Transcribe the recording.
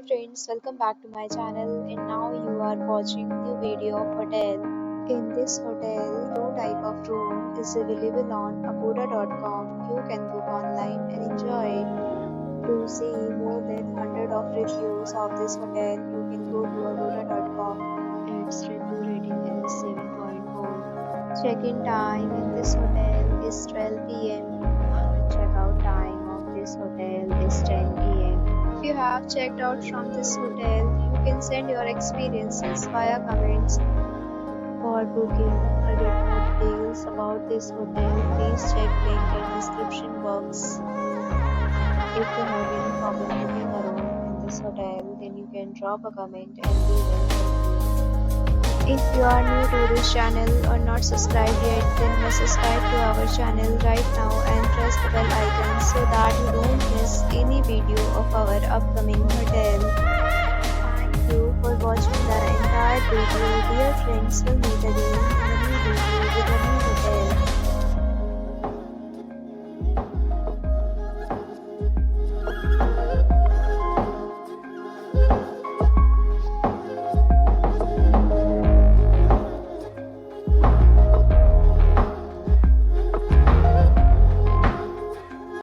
friends, welcome back to my channel, and now you are watching new video of hotel. In this hotel, no type of room is available on agoda.com. You can book online and enjoy it. To see more than 100 of reviews of this hotel, you can go to agoda.com. Its review rating is 7.4. Check-in time in this hotel is 12 p.m. and check-out time of this hotel is 10 p.m. If you have checked out from this hotel, you can send your experiences via comments. For booking or get more details about this hotel, please check link in description box. If you have any problem booking a room in this hotel, then you can drop a comment and we will help you. If you are new to this channel or not subscribed yet, then must subscribe to our channel right now and press the bell icon so that you don't miss any video of our upcoming hotel. Thank you for watching the entire video. Dear friends, we'll meet